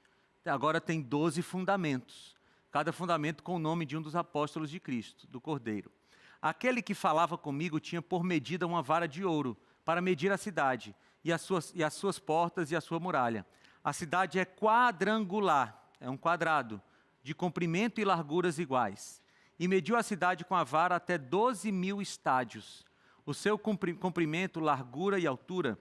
agora tem 12 fundamentos, cada fundamento com o nome de um dos apóstolos de Cristo, do Cordeiro. Aquele que falava comigo tinha por medida uma vara de ouro, para medir a cidade, e as suas portas e a sua muralha. A cidade é quadrangular, é um quadrado, de comprimento e larguras iguais. E mediu a cidade com a vara até 12.000 estádios. O seu comprimento, largura e altura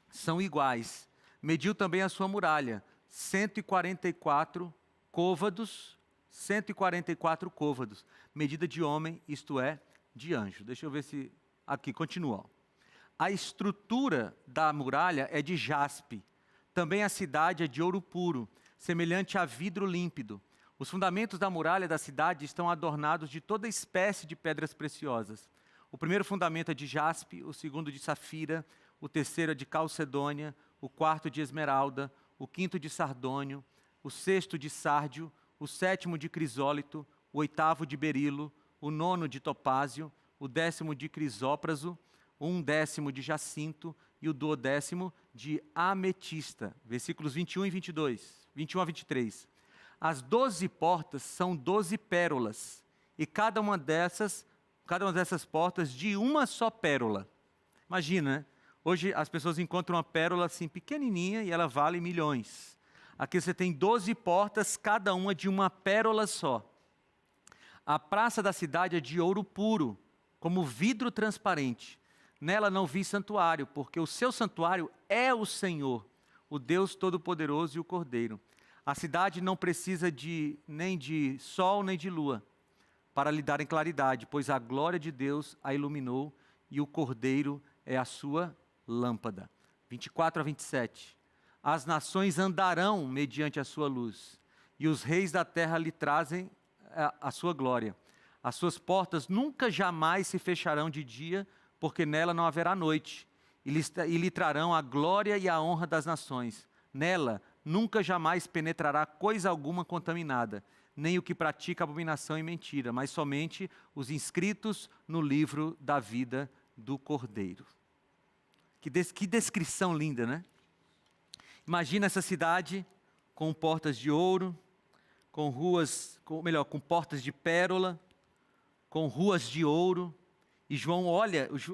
são iguais. Mediu também a sua muralha, 144 côvados, medida de homem, isto é, de anjo. Deixa eu ver se... Aqui, continua. A estrutura da muralha é de jaspe. Também a cidade é de ouro puro, semelhante a vidro límpido. Os fundamentos da muralha da cidade estão adornados de toda espécie de pedras preciosas. O primeiro fundamento é de jaspe, o segundo de safira, o terceiro é de calcedônia, o quarto de esmeralda, o quinto de sardônio, o sexto de sárdio, o sétimo de crisólito, o oitavo de berilo, o nono de topázio, o 10º de crisópraso, o 11º de jacinto e o 12º de ametista. Versículos 21 e 22, 21 a 23. As 12 portas são 12 pérolas, e cada uma dessas portas de uma só pérola. Imagina, né? Hoje as pessoas encontram uma pérola assim pequenininha e ela vale milhões. Aqui você tem 12 portas, cada uma de uma pérola só. A praça da cidade é de ouro puro, como vidro transparente. Nela não vi santuário, porque o seu santuário é o Senhor, o Deus Todo-Poderoso e o Cordeiro. A cidade não precisa nem de sol nem de lua para lhe darem claridade, pois a glória de Deus a iluminou e o Cordeiro é a sua lâmpada. 24 a 27. As nações andarão mediante a sua luz, e os reis da terra lhe trazem a sua glória. As suas portas nunca jamais se fecharão de dia, porque nela não haverá noite, e lhe trarão a glória e a honra das nações. Nela nunca jamais penetrará coisa alguma contaminada, nem o que pratica abominação e mentira, mas somente os inscritos no livro da vida do Cordeiro. Que descrição linda, né? Imagina essa cidade com portas de ouro, com portas de pérola, com ruas de ouro. E João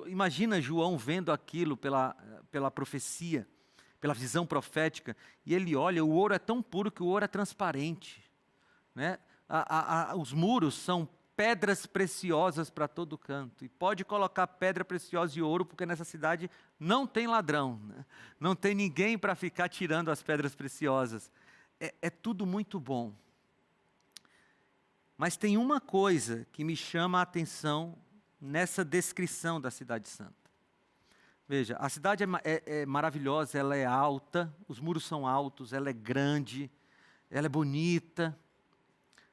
imagina João vendo aquilo pela profecia, pela visão profética, e ele olha, o ouro é tão puro que o ouro é transparente, né? Os muros são pedras preciosas para todo canto, e pode colocar pedra preciosa e ouro, porque nessa cidade não tem ladrão, né? Não tem ninguém para ficar tirando as pedras preciosas. É tudo muito bom. Mas tem uma coisa que me chama a atenção nessa descrição da Cidade Santa. Veja, a cidade é maravilhosa, ela é alta, os muros são altos, ela é grande, ela é bonita.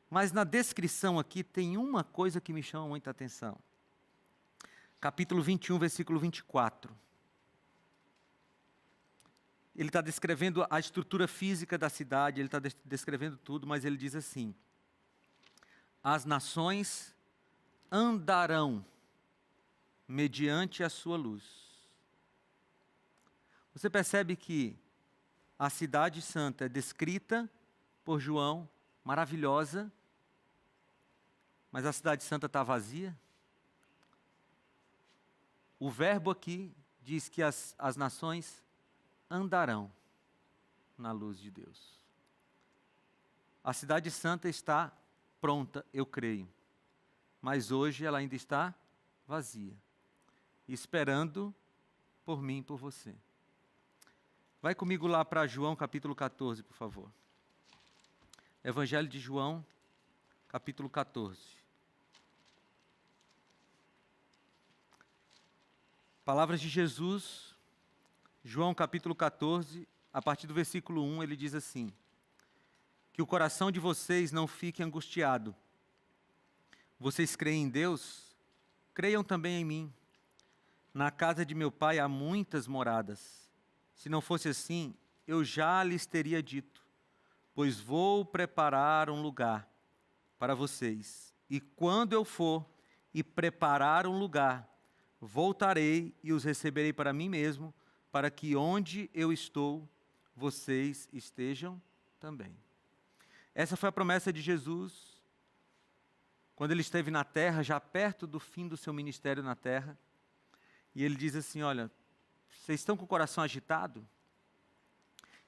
Mas na descrição aqui tem uma coisa que me chama muita atenção. Capítulo 21, versículo 24. Ele está descrevendo a estrutura física da cidade, ele está descrevendo tudo, mas ele diz assim: as nações andarão mediante a sua luz. Você percebe que a cidade santa é descrita por João, maravilhosa, mas a cidade santa está vazia? O verbo aqui diz que as nações andarão na luz de Deus. A cidade santa está pronta, eu creio, mas hoje ela ainda está vazia, esperando por mim e por você. Vai comigo lá para João capítulo 14, por favor. Evangelho de João, capítulo 14. Palavras de Jesus, João capítulo 14, a partir do versículo 1, ele diz assim: que o coração de vocês não fique angustiado. Vocês creem em Deus? Creiam também em mim. Na casa de meu pai há muitas moradas. Se não fosse assim, eu já lhes teria dito, pois vou preparar um lugar para vocês. E quando eu for e preparar um lugar, voltarei e os receberei para mim mesmo, para que onde eu estou, vocês estejam também. Essa foi a promessa de Jesus, quando ele esteve na terra, já perto do fim do seu ministério na terra. E ele diz assim: olha, vocês estão com o coração agitado?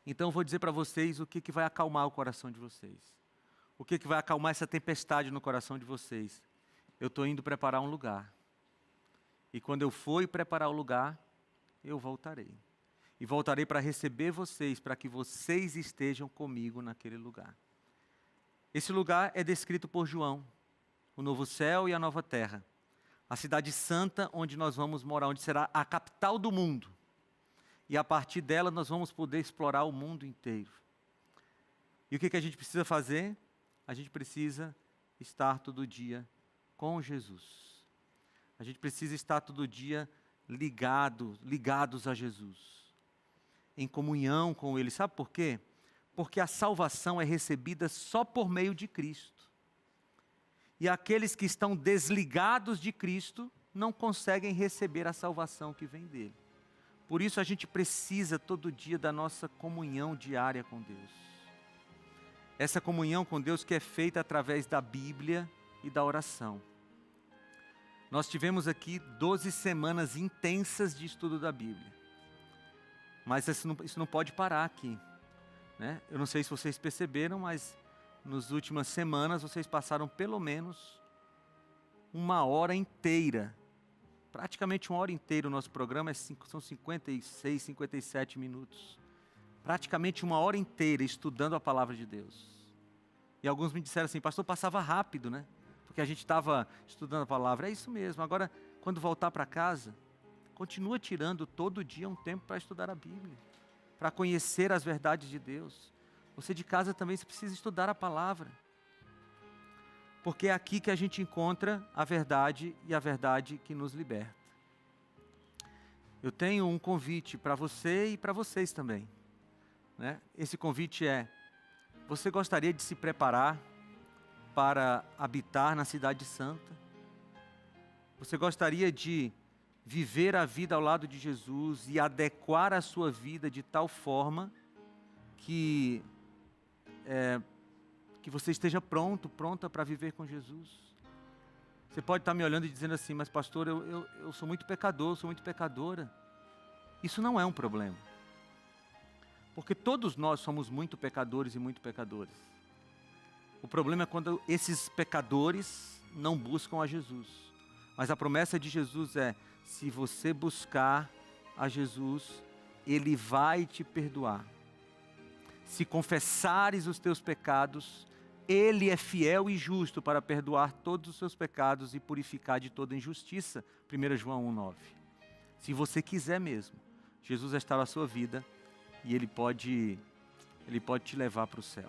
Então eu vou dizer para vocês o que vai acalmar o coração de vocês. O que vai acalmar essa tempestade no coração de vocês. Eu estou indo preparar um lugar. E quando eu for preparar o lugar, eu voltarei. E voltarei para receber vocês, para que vocês estejam comigo naquele lugar. Esse lugar é descrito por João, o novo céu e a nova terra. A cidade santa onde nós vamos morar, onde será a capital do mundo. E a partir dela nós vamos poder explorar o mundo inteiro. E o que a gente precisa fazer? A gente precisa estar todo dia com Jesus. A gente precisa estar todo dia ligados a Jesus, em comunhão com Ele. Sabe por quê? Porque a salvação é recebida só por meio de Cristo. E aqueles que estão desligados de Cristo não conseguem receber a salvação que vem dele. Por isso a gente precisa todo dia da nossa comunhão diária com Deus. Essa comunhão com Deus que é feita através da Bíblia e da oração. Nós tivemos aqui 12 semanas intensas de estudo da Bíblia. Mas isso não pode parar aqui, né? Eu não sei se vocês perceberam, mas nas últimas semanas vocês passaram pelo menos uma hora inteira, praticamente uma hora inteira. O nosso programa são 56, 57 minutos. Praticamente uma hora inteira estudando a palavra de Deus. E alguns me disseram assim: pastor, passava rápido, né? Porque a gente estava estudando a palavra. É isso mesmo. Agora, quando voltar para casa, continua tirando todo dia um tempo para estudar a Bíblia, para conhecer as verdades de Deus. Você de casa também precisa estudar a palavra, porque é aqui que a gente encontra a verdade e a verdade que nos liberta. Eu tenho um convite para você e para vocês também, né? Esse convite é: você gostaria de se preparar para habitar na Cidade Santa? Você gostaria de viver a vida ao lado de Jesus e adequar a sua vida de tal forma que você esteja pronta para viver com Jesus? Você pode estar me olhando e dizendo assim: mas pastor, eu sou muito pecador, sou muito pecadora. Isso não é um problema, porque todos nós somos muito pecadores e muito pecadoras. O problema é quando esses pecadores não buscam a Jesus. Mas a promessa de Jesus é: se você buscar a Jesus, Ele vai te perdoar. Se confessares os teus pecados, Ele é fiel e justo para perdoar todos os seus pecados e purificar de toda injustiça. 1 João 1,9. Se você quiser mesmo, Jesus está na sua vida e Ele pode te levar para o céu.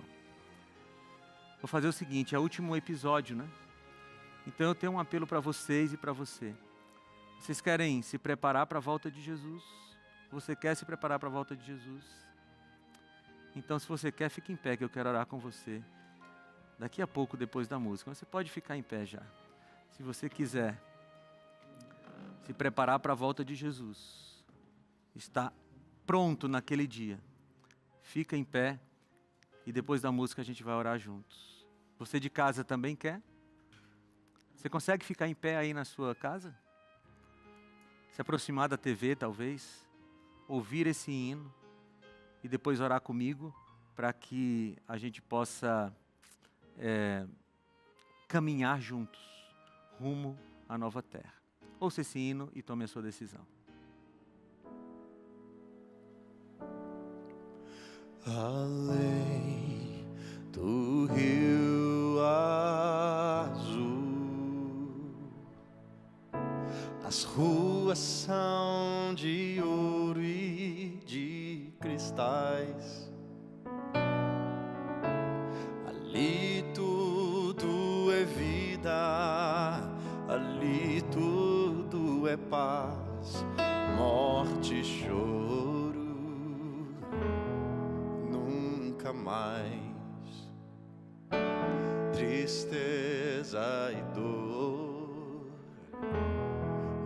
Vou fazer o seguinte: é o último episódio, né? Então eu tenho um apelo para vocês e para você. Vocês querem se preparar para a volta de Jesus? Você quer se preparar para a volta de Jesus? Então, se você quer, fique em pé, que eu quero orar com você daqui a pouco, depois da música. Você pode ficar em pé já. Se você quiser se preparar para a volta de Jesus, está pronto naquele dia, fica em pé e depois da música a gente vai orar juntos. Você de casa também quer? Você consegue ficar em pé aí na sua casa? Se aproximar da TV, talvez, ouvir esse hino e depois orar comigo para que a gente possa caminhar juntos rumo à nova terra. Ouça esse hino e tome a sua decisão. Além do rio azul, as ruas são de ouro e de cristais. Ali tudo é vida, ali tudo é paz, morte e choro, nunca mais. Tristeza e dor,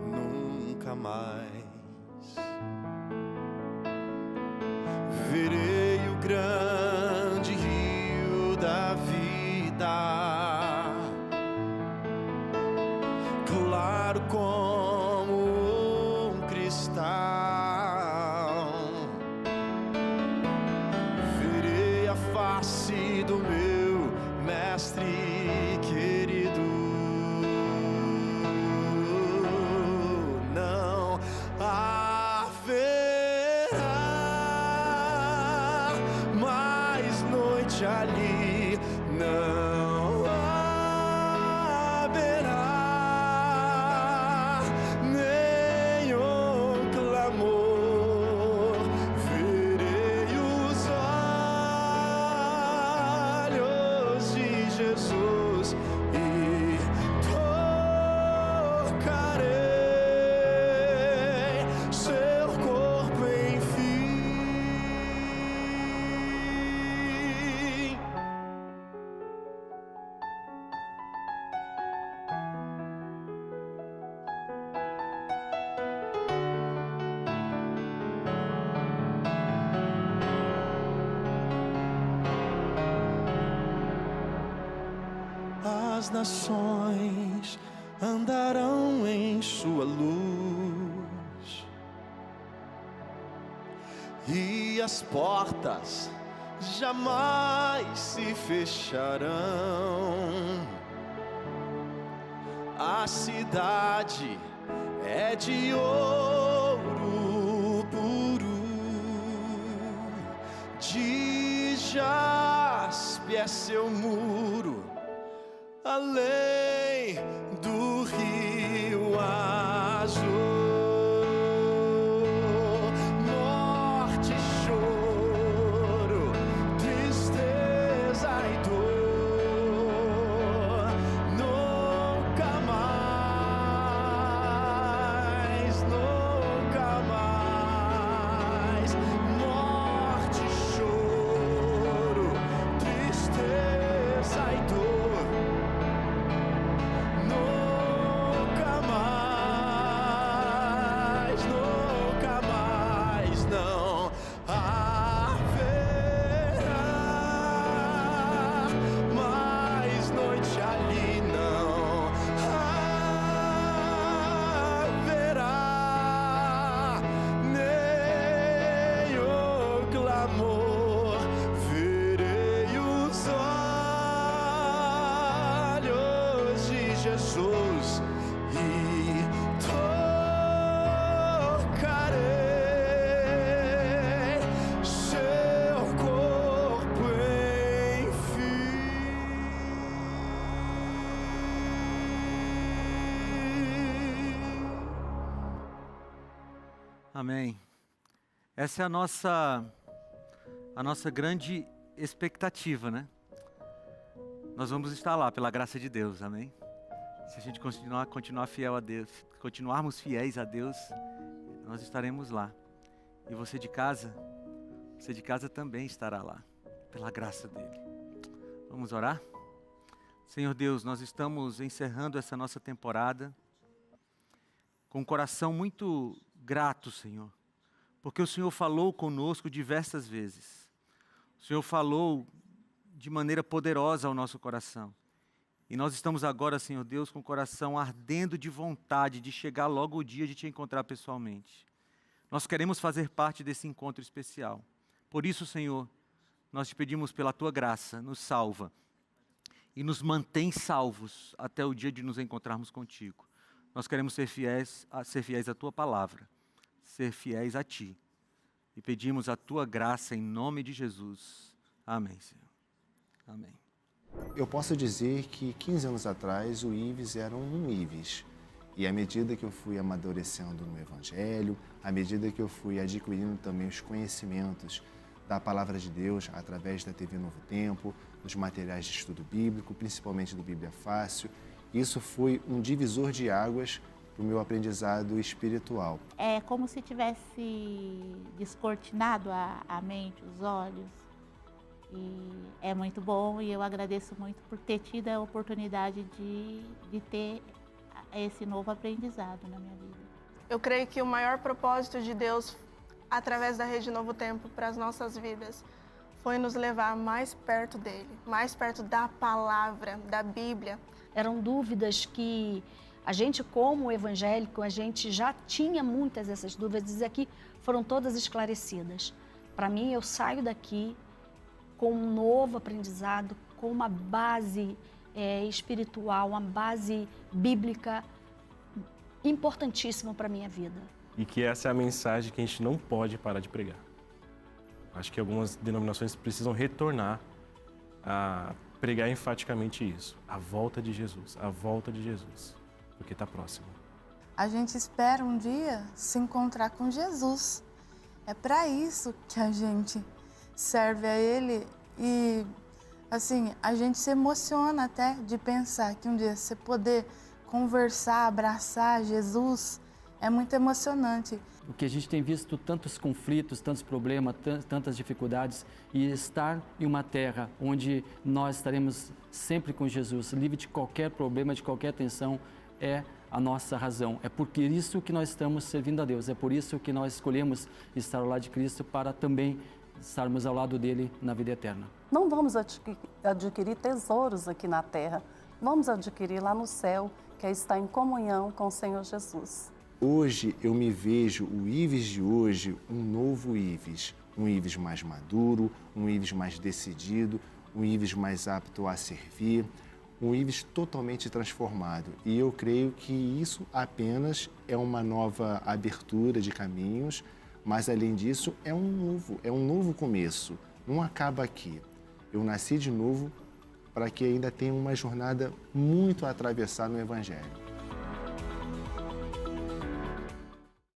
nunca mais. Verei o grande rio da vida, claro como um cristal. Verei a face do meu mestre querido. Não haverá mais noite ali, não haverá nenhum clamor. Verei os olhos de Jesus e tocarei seu corpo, enfim. As nações andarão em sua luz e as portas jamais se fecharão. A cidade é de ouro puro, de jaspe é seu muro, além do rio azul. Morte, choro, tristeza e dor, nunca mais, nunca mais. Morte, choro, tristeza e dor, nunca mais, nunca mais, não haverá mais noite ali, não haverá nem o clamor. Verei os olhos de Jesus e tocarei seu corpo, enfim. Amém. Essa é a nossa grande expectativa, né? Nós vamos estar lá pela graça de Deus, amém? Se a gente continuar fiel a Deus, continuarmos fiéis a Deus, nós estaremos lá. E você de casa também estará lá, pela graça dele. Vamos orar? Senhor Deus, nós estamos encerrando essa nossa temporada com um coração muito grato, Senhor, porque o Senhor falou conosco diversas vezes. O Senhor falou de maneira poderosa ao nosso coração. E nós estamos agora, Senhor Deus, com o coração ardendo de vontade de chegar logo o dia de te encontrar pessoalmente. Nós queremos fazer parte desse encontro especial. Por isso, Senhor, nós te pedimos pela tua graça, nos salva e nos mantém salvos até o dia de nos encontrarmos contigo. Nós queremos ser fiéis à tua palavra, ser fiéis a ti. E pedimos a tua graça em nome de Jesus. Amém, Senhor. Amém. Eu posso dizer que 15 anos atrás o Ives era um Ives. E à medida que eu fui amadurecendo no Evangelho, à medida que eu fui adquirindo também os conhecimentos da Palavra de Deus através da TV Novo Tempo, dos materiais de estudo bíblico, principalmente do Bíblia Fácil, isso foi um divisor de águas para o meu aprendizado espiritual. É como se tivesse descortinado a mente, os olhos. E é muito bom e eu agradeço muito por ter tido a oportunidade de ter esse novo aprendizado na minha vida. Eu creio que o maior propósito de Deus, através da Rede Novo Tempo, para as nossas vidas, foi nos levar mais perto dele, mais perto da palavra, da Bíblia. Eram dúvidas que a gente, como evangélico, a gente já tinha muitas dessas dúvidas e aqui foram todas esclarecidas. Para mim, eu saio daqui com um novo aprendizado, com uma base espiritual, uma base bíblica importantíssima para a minha vida. E que essa é a mensagem que a gente não pode parar de pregar. Acho que algumas denominações precisam retornar a pregar enfaticamente isso. A volta de Jesus, porque está próximo. A gente espera um dia se encontrar com Jesus. É para isso que a gente serve a Ele e, assim, a gente se emociona até de pensar que um dia você poder conversar, abraçar Jesus, é muito emocionante. O que a gente tem visto tantos conflitos, tantos problemas, tantas dificuldades, e estar em uma terra onde nós estaremos sempre com Jesus, livre de qualquer problema, de qualquer tensão, é a nossa razão. É por isso que nós estamos servindo a Deus, é por isso que nós escolhemos estar ao lado de Cristo para também estarmos ao lado dele na vida eterna. Não vamos adquirir tesouros aqui na terra, vamos adquirir lá no céu, que é estar em comunhão com o Senhor Jesus. Hoje eu me vejo, o Ives de hoje, um novo Ives. Um Ives mais maduro, um Ives mais decidido, um Ives mais apto a servir, um Ives totalmente transformado. E eu creio que isso apenas é uma nova abertura de caminhos, mas além disso é um novo começo. Não acaba aqui. Eu nasci de novo para que ainda tenha uma jornada muito a atravessar no Evangelho.